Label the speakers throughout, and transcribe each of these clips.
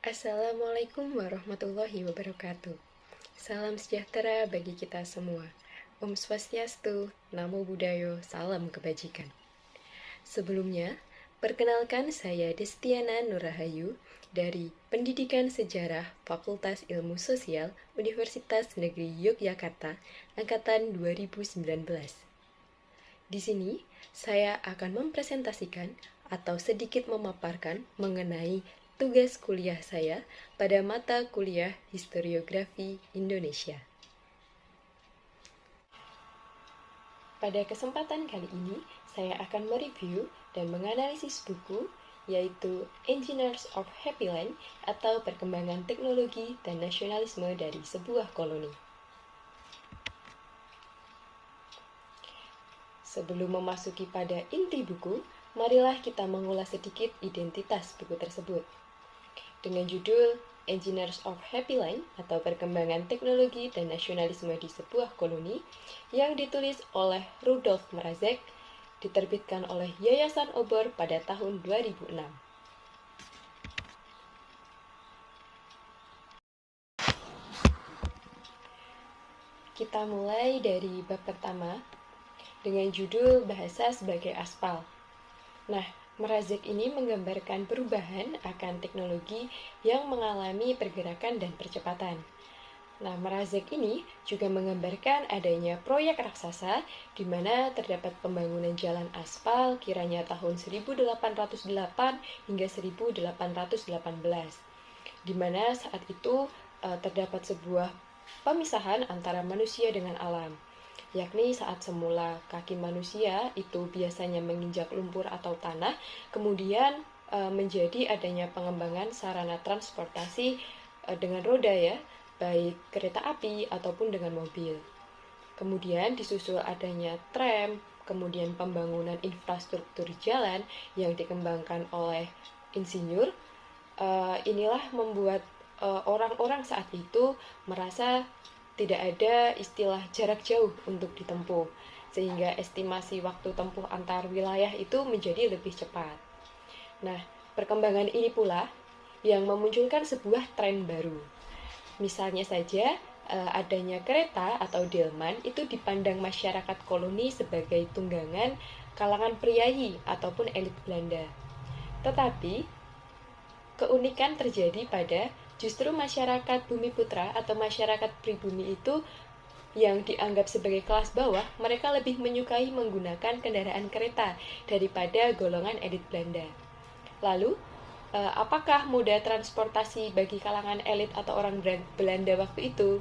Speaker 1: Assalamualaikum warahmatullahi wabarakatuh. Salam sejahtera bagi kita semua. Om Swastiastu, Namo Buddhaya, salam kebajikan. Sebelumnya, perkenalkan saya Destiana Nurrahayu dari Pendidikan Sejarah Fakultas Ilmu Sosial Universitas Negeri Yogyakarta, Angkatan 2019. Di sini, saya akan mempresentasikan atau sedikit memaparkan mengenai tugas kuliah saya pada mata kuliah Historiografi Indonesia. Pada kesempatan kali ini, saya akan mereview dan menganalisis buku yaitu Engineers of Happy Land atau Perkembangan Teknologi dan Nasionalisme dari Sebuah Koloni. Sebelum memasuki pada inti buku, marilah kita mengulas sedikit identitas buku tersebut. Dengan judul Engineers of Happy Land atau Perkembangan Teknologi dan Nasionalisme di Sebuah Koloni yang ditulis oleh Rudolf Mrazek, diterbitkan oleh Yayasan Obor pada tahun 2006. Kita mulai dari bab pertama dengan judul Bahasa sebagai Aspal. Nah, Mrazek ini menggambarkan perubahan akan teknologi yang mengalami pergerakan dan percepatan. Nah, Mrazek ini juga menggambarkan adanya proyek raksasa di mana terdapat pembangunan jalan aspal kiranya tahun 1808 hingga 1818, di mana saat itu terdapat sebuah pemisahan antara manusia dengan alam, yakni saat semula kaki manusia itu biasanya menginjak lumpur atau tanah, kemudian menjadi adanya pengembangan sarana transportasi dengan roda ya, baik kereta api ataupun dengan mobil. Kemudian disusul adanya tram, kemudian pembangunan infrastruktur jalan yang dikembangkan oleh insinyur. Inilah membuat orang-orang saat itu merasa tidak ada istilah jarak jauh untuk ditempuh, sehingga estimasi waktu tempuh antar wilayah itu menjadi lebih cepat. Nah, perkembangan ini pula yang memunculkan sebuah tren baru. Misalnya saja, adanya kereta atau delman itu dipandang masyarakat koloni sebagai tunggangan kalangan priayi ataupun elit Belanda. Tetapi, keunikan terjadi pada justru masyarakat Bumiputra atau masyarakat pribumi itu yang dianggap sebagai kelas bawah, mereka lebih menyukai menggunakan kendaraan kereta daripada golongan elit Belanda. Lalu, apakah moda transportasi bagi kalangan elit atau orang Belanda waktu itu?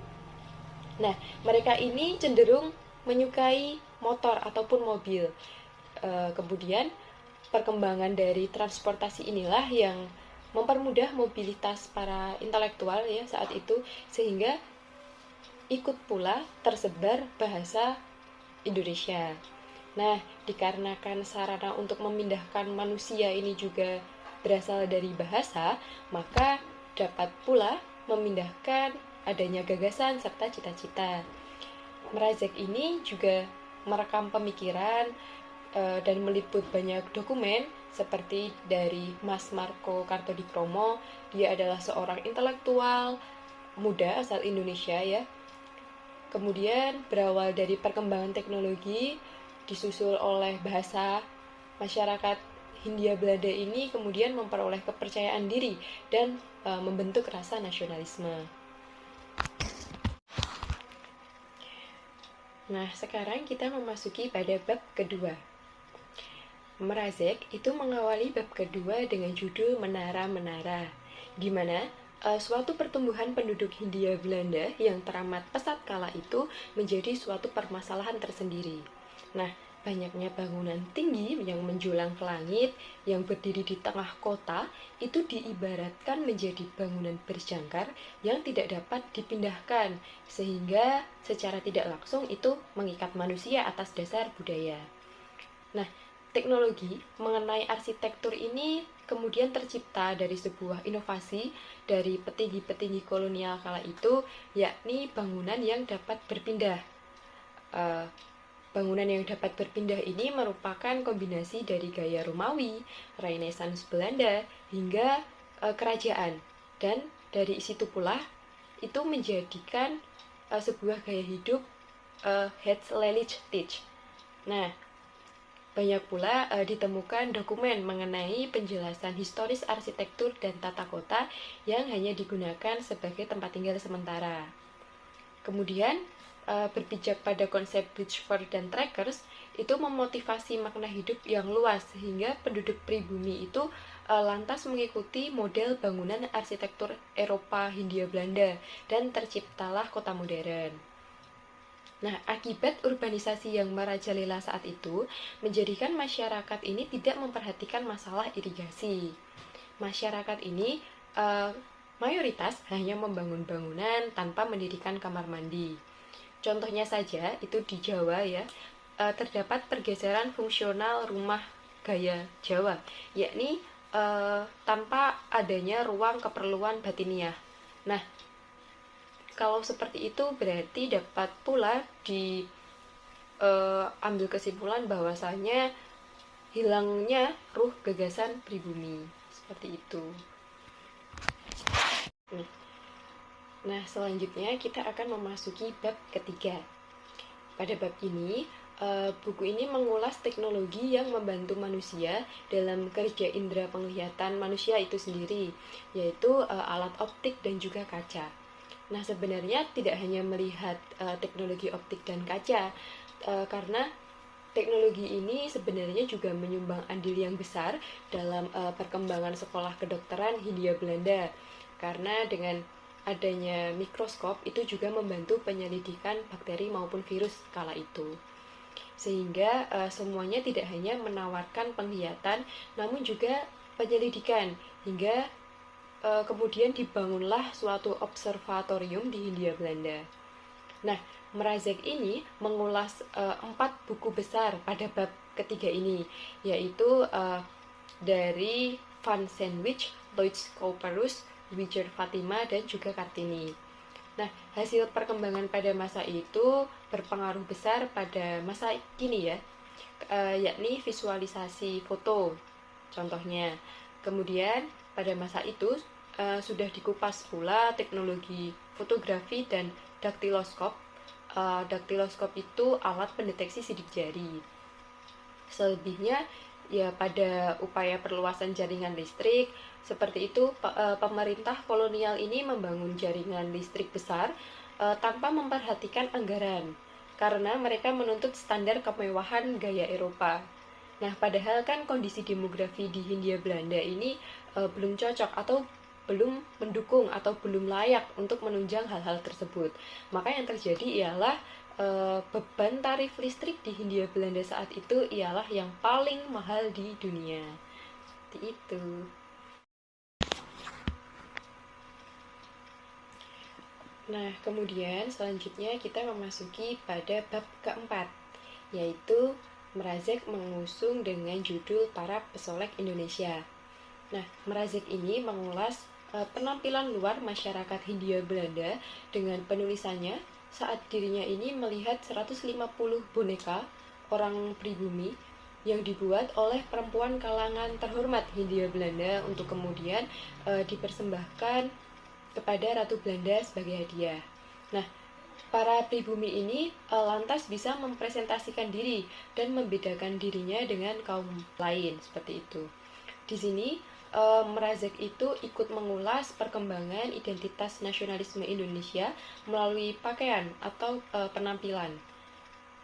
Speaker 1: Nah, mereka ini cenderung menyukai motor ataupun mobil. Kemudian, perkembangan dari transportasi inilah yang mempermudah mobilitas para intelektual ya saat itu, sehingga ikut pula tersebar bahasa Indonesia. Nah, dikarenakan sarana untuk memindahkan manusia ini juga berasal dari bahasa, maka dapat pula memindahkan adanya gagasan serta cita-cita. Mrazek ini juga merekam pemikiran dan meliput banyak dokumen seperti dari Mas Marco Kartodikromo. Dia adalah seorang intelektual muda asal Indonesia ya. Kemudian berawal dari perkembangan teknologi disusul oleh bahasa, masyarakat Hindia Belanda ini kemudian memperoleh kepercayaan diri dan membentuk rasa nasionalisme. Nah, sekarang kita memasuki pada bab kedua. Mrazek itu mengawali bab kedua dengan judul Menara-Menara, di mana suatu pertumbuhan penduduk Hindia Belanda yang teramat pesat kala itu menjadi suatu permasalahan tersendiri. Nah, banyaknya bangunan tinggi yang menjulang ke langit, yang berdiri di tengah kota, itu diibaratkan menjadi bangunan berjangkar yang tidak dapat dipindahkan, sehingga secara tidak langsung itu mengikat manusia atas dasar budaya. Nah, teknologi mengenai arsitektur ini kemudian tercipta dari sebuah inovasi dari petinggi-petinggi kolonial kala itu, yakni bangunan yang dapat berpindah. Bangunan yang dapat berpindah ini merupakan kombinasi dari gaya Romawi, Renaissance Belanda, hingga kerajaan Dan dari situ pula itu menjadikan sebuah gaya hidup Hetzlerlich. Nah, banyak pula ditemukan dokumen mengenai penjelasan historis arsitektur dan tata kota yang hanya digunakan sebagai tempat tinggal sementara. Kemudian, berpijak pada konsep Bridgeford dan Trackers, itu memotivasi makna hidup yang luas sehingga penduduk pribumi itu lantas mengikuti model bangunan arsitektur Eropa Hindia Belanda dan terciptalah kota modern. Nah, akibat urbanisasi yang merajalela saat itu menjadikan masyarakat ini tidak memperhatikan masalah irigasi. Masyarakat ini mayoritas hanya membangun bangunan tanpa mendirikan kamar mandi. Contohnya saja itu di Jawa ya, terdapat pergeseran fungsional rumah gaya Jawa, yakni tanpa adanya ruang keperluan batiniah. Nah, kalau seperti itu berarti dapat pula diambil kesimpulan bahwasanya hilangnya ruh gagasan pribumi. Seperti itu. Nah, selanjutnya kita akan memasuki bab ketiga. Pada bab ini, buku ini mengulas teknologi yang membantu manusia dalam kerja indera penglihatan manusia itu sendiri, yaitu alat optik dan juga kaca. Nah, sebenarnya tidak hanya melihat teknologi optik dan kaca, karena teknologi ini sebenarnya juga menyumbang andil yang besar dalam perkembangan sekolah kedokteran Hindia Belanda. Karena dengan adanya mikroskop itu juga membantu penyelidikan bakteri maupun virus kala itu. Sehingga semuanya tidak hanya menawarkan penglihatan, namun juga penyelidikan, hingga kemudian dibangunlah suatu observatorium di Hindia Belanda. Nah, Mrazek ini mengulas 4 buku besar pada bab ketiga ini, yaitu dari Van Sandwich, Lloyd Cowperus, Wijer Fatima, dan juga Kartini. Nah, hasil perkembangan pada masa itu berpengaruh besar pada masa kini ya, yakni visualisasi foto, contohnya. Kemudian pada masa itu sudah dikupas pula teknologi fotografi dan daktiloskop. Daktiloskop itu alat pendeteksi sidik jari. Selebihnya ya pada upaya perluasan jaringan listrik, seperti itu pemerintah kolonial ini membangun jaringan listrik besar tanpa memperhatikan anggaran, karena mereka menuntut standar kemewahan gaya Eropa. Nah, padahal kan kondisi demografi di Hindia Belanda ini belum cocok atau belum mendukung atau belum layak untuk menunjang hal-hal tersebut. Maka yang terjadi ialah beban tarif listrik di Hindia Belanda saat itu ialah yang paling mahal di dunia. Seperti itu. Nah, kemudian selanjutnya kita memasuki pada bab keempat, yaitu Mrazek mengusung dengan judul Para Pesolek Indonesia. Nah, Mrazek ini mengulas penampilan luar masyarakat Hindia Belanda dengan penulisannya saat dirinya ini melihat 150 boneka orang pribumi yang dibuat oleh perempuan kalangan terhormat Hindia Belanda untuk kemudian dipersembahkan kepada Ratu Belanda sebagai hadiah. Nah, para pribumi ini lantas bisa mempresentasikan diri dan membedakan dirinya dengan kaum lain, seperti itu. Di sini Mrazek itu ikut mengulas perkembangan identitas nasionalisme Indonesia melalui pakaian atau penampilan.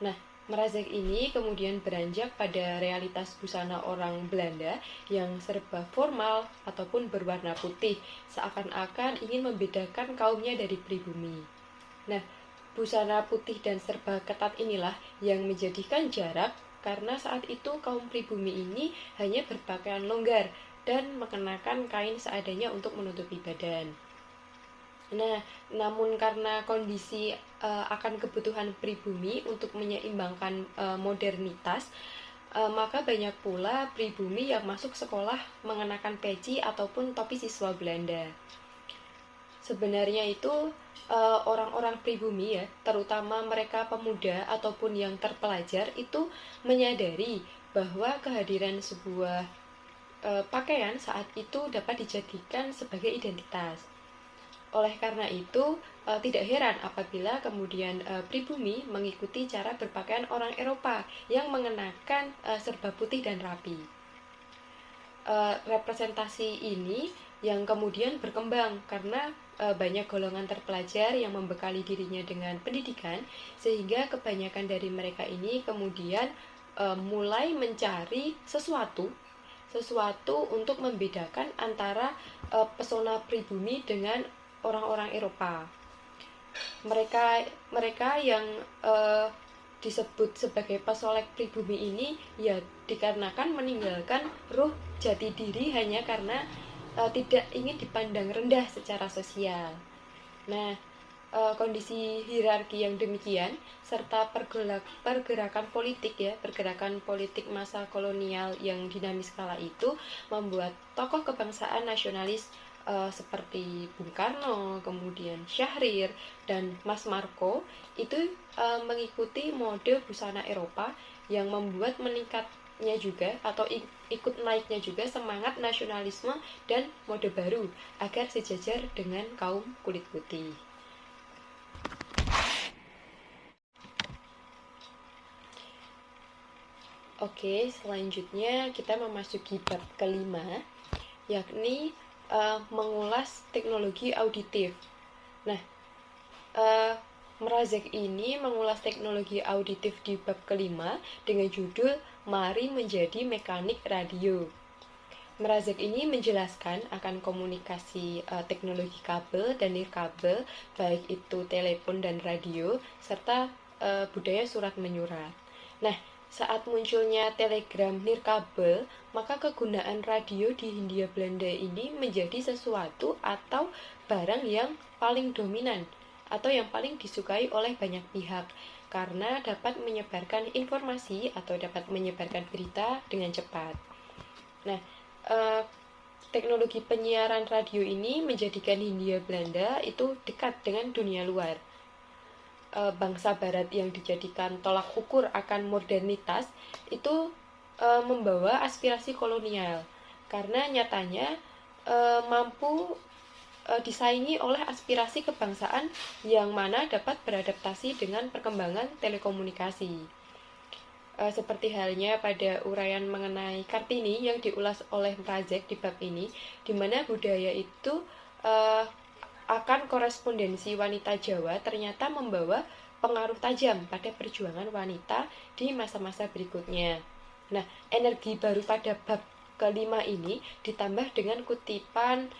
Speaker 1: Nah, Mrazek ini kemudian beranjak pada realitas busana orang Belanda yang serba formal ataupun berwarna putih, seakan-akan ingin membedakan kaumnya dari pribumi. Nah, busana putih dan serba ketat inilah yang menjadikan jarak, karena saat itu kaum pribumi ini hanya berpakaian longgar dan mengenakan kain seadanya untuk menutupi badan. Nah, namun karena kondisi akan kebutuhan pribumi untuk menyeimbangkan modernitas, maka banyak pula pribumi yang masuk sekolah mengenakan peci ataupun topi siswa Belanda. Sebenarnya itu orang-orang pribumi ya, terutama mereka pemuda ataupun yang terpelajar itu menyadari bahwa kehadiran sebuah pakaian saat itu dapat dijadikan sebagai identitas. Oleh karena itu, tidak heran apabila kemudian pribumi mengikuti cara berpakaian orang Eropa yang mengenakan serba putih dan rapi. Representasi ini yang kemudian berkembang karena banyak golongan terpelajar yang membekali dirinya dengan pendidikan, sehingga kebanyakan dari mereka ini kemudian mulai mencari sesuatu untuk membedakan antara pesona pribumi dengan orang-orang Eropa. Mereka yang disebut sebagai pesolek pribumi ini ya dikarenakan meninggalkan ruh jati diri hanya karena tidak ingin dipandang rendah secara sosial. Nah, kondisi hierarki yang demikian serta pergerakan politik masa kolonial yang dinamis kala itu membuat tokoh kebangsaan nasionalis seperti Bung Karno, kemudian Syahrir dan Mas Marco itu mengikuti mode busana Eropa yang membuat meningkatnya juga atau ikut naiknya juga semangat nasionalisme dan mode baru agar sejajar dengan kaum kulit putih. Oke, selanjutnya kita memasuki bab kelima, yakni mengulas teknologi auditif. Nah, Mrazek ini mengulas teknologi auditif di bab kelima dengan judul Mari Menjadi Mekanik Radio. Mrazek ini menjelaskan akan komunikasi teknologi kabel dan nirkabel, baik itu telepon dan radio, serta budaya surat menyurat. Nah, saat munculnya telegram nirkabel, maka kegunaan radio di Hindia Belanda ini menjadi sesuatu atau barang yang paling dominan atau yang paling disukai oleh banyak pihak karena dapat menyebarkan informasi atau dapat menyebarkan berita dengan cepat. Nah, teknologi penyiaran radio ini menjadikan Hindia Belanda itu dekat dengan dunia luar. Bangsa barat yang dijadikan tolak ukur akan modernitas itu membawa aspirasi kolonial karena nyatanya mampu disaingi oleh aspirasi kebangsaan yang mana dapat beradaptasi dengan perkembangan telekomunikasi. Seperti halnya pada uraian mengenai Kartini yang diulas oleh Mrazek di bab ini, di mana budaya itu akan korespondensi wanita Jawa ternyata membawa pengaruh tajam pada perjuangan wanita di masa-masa berikutnya. Nah, energi baru pada bab kelima ini ditambah dengan kutipan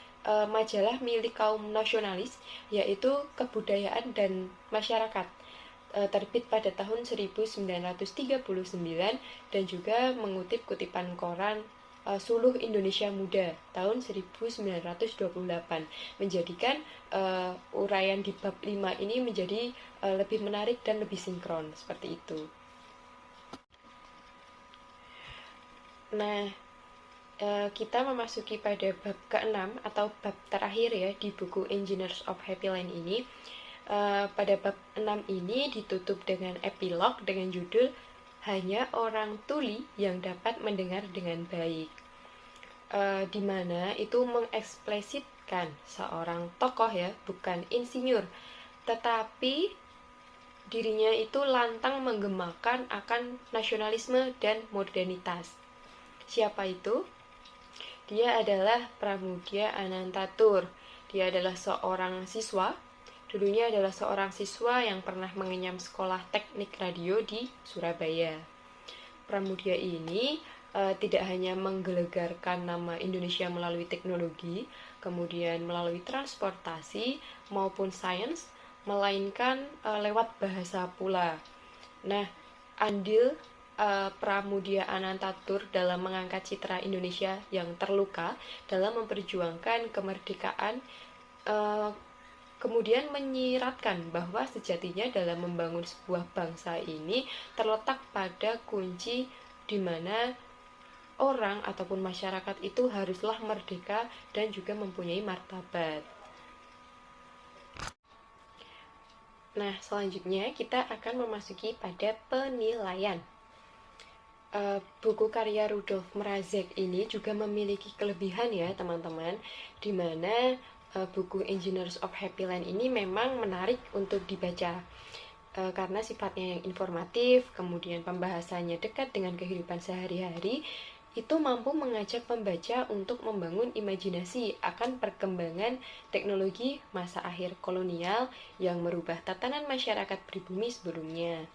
Speaker 1: majalah milik kaum nasionalis, yaitu Kebudayaan dan Masyarakat, terbit pada tahun 1939 dan juga mengutip kutipan koran Suluh Indonesia Muda tahun 1928, menjadikan uraian di bab 5 ini menjadi lebih menarik dan lebih sinkron seperti itu. Nah, kita memasuki pada bab ke-6 atau bab terakhir ya di buku Engineers of Happy Land ini. Pada bab 6 ini ditutup dengan epilog dengan judul Hanya Orang Tuli yang Dapat Mendengar dengan Baik, di mana itu mengeksplisitkan seorang tokoh ya, bukan insinyur, tetapi dirinya itu lantang menggemakan akan nasionalisme dan modernitas. Siapa itu? Dia adalah Pramudia Anantatur. Dia adalah seorang siswa. Dulunya adalah seorang siswa yang pernah mengenyam sekolah teknik radio di Surabaya. Pramudia ini tidak hanya menggelegarkan nama Indonesia melalui teknologi, kemudian melalui transportasi maupun sains, melainkan lewat bahasa pula. Nah, andil Pramudia Anantatur dalam mengangkat citra Indonesia yang terluka dalam memperjuangkan kemerdekaan, kemudian menyiratkan bahwa sejatinya dalam membangun sebuah bangsa ini terletak pada kunci di mana orang ataupun masyarakat itu haruslah merdeka dan juga mempunyai martabat. Nah, selanjutnya kita akan memasuki pada penilaian. Buku karya Rudolf Mrazek ini juga memiliki kelebihan ya teman-teman, di mana buku Engineers of Happy Land ini memang menarik untuk dibaca karena sifatnya yang informatif, kemudian pembahasannya dekat dengan kehidupan sehari-hari, itu mampu mengajak pembaca untuk membangun imajinasi akan perkembangan teknologi masa akhir kolonial yang merubah tatanan masyarakat pribumi sebelumnya.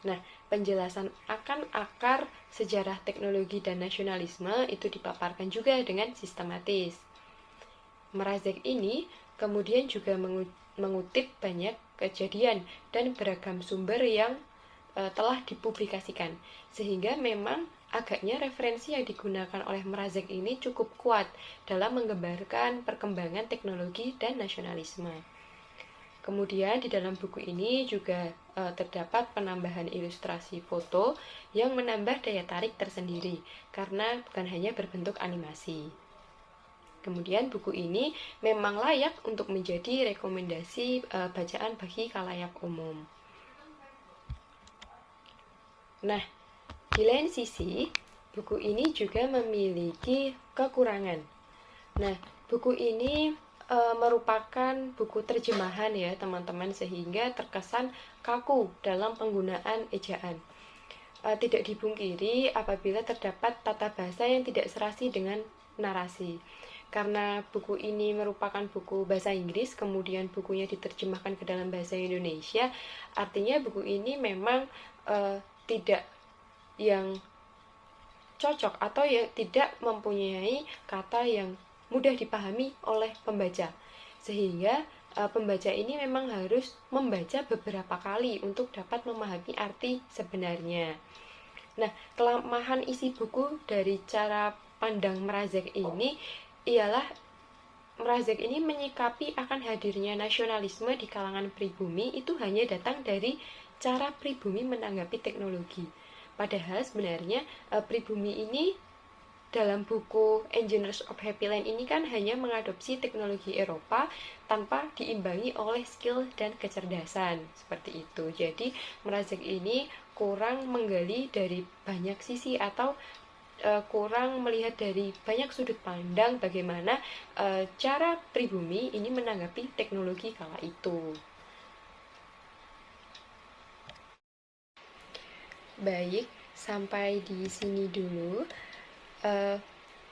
Speaker 1: Nah, penjelasan akan akar sejarah teknologi dan nasionalisme itu dipaparkan juga dengan sistematis. Mrazek ini kemudian juga mengutip banyak kejadian dan beragam sumber yang telah dipublikasikan, sehingga memang agaknya referensi yang digunakan oleh Mrazek ini cukup kuat dalam menggambarkan perkembangan teknologi dan nasionalisme. Kemudian di dalam buku ini juga terdapat penambahan ilustrasi foto yang menambah daya tarik tersendiri karena bukan hanya berbentuk animasi. Kemudian buku ini memang layak untuk menjadi rekomendasi bacaan bagi khalayak umum. Nah, di lain sisi, buku ini juga memiliki kekurangan. Nah, buku ini merupakan buku terjemahan ya teman-teman, sehingga terkesan kaku dalam penggunaan ejaan. Tidak dipungkiri apabila terdapat tata bahasa yang tidak serasi dengan narasi. Karena buku ini merupakan buku bahasa Inggris, kemudian bukunya diterjemahkan ke dalam bahasa Indonesia, artinya buku ini memang tidak yang cocok atau ya tidak mempunyai kata yang mudah dipahami oleh pembaca, sehingga pembaca ini memang harus membaca beberapa kali untuk dapat memahami arti sebenarnya. Nah, kelemahan isi buku dari cara pandang Mrazek ini ialah Mrazek ini menyikapi akan hadirnya nasionalisme di kalangan pribumi itu hanya datang dari cara pribumi menanggapi teknologi. Padahal sebenarnya pribumi ini dalam buku Engineers of Happy Land ini kan hanya mengadopsi teknologi Eropa tanpa diimbangi oleh skill dan kecerdasan seperti itu. Jadi Mrazek ini kurang menggali dari banyak sisi atau kurang melihat dari banyak sudut pandang bagaimana cara pribumi ini menanggapi teknologi kala itu. Baik, sampai di sini dulu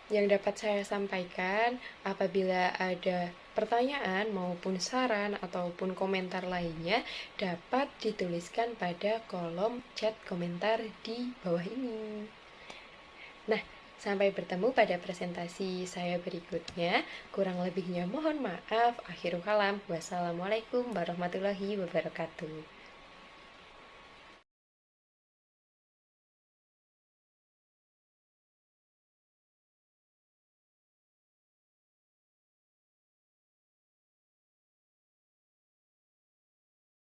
Speaker 1: yang dapat saya sampaikan. Apabila ada pertanyaan maupun saran ataupun komentar lainnya, dapat dituliskan pada kolom chat komentar di bawah ini. Nah, sampai bertemu pada presentasi saya berikutnya. Kurang lebihnya mohon maaf. Akhirul kalam. Wassalamualaikum warahmatullahi wabarakatuh.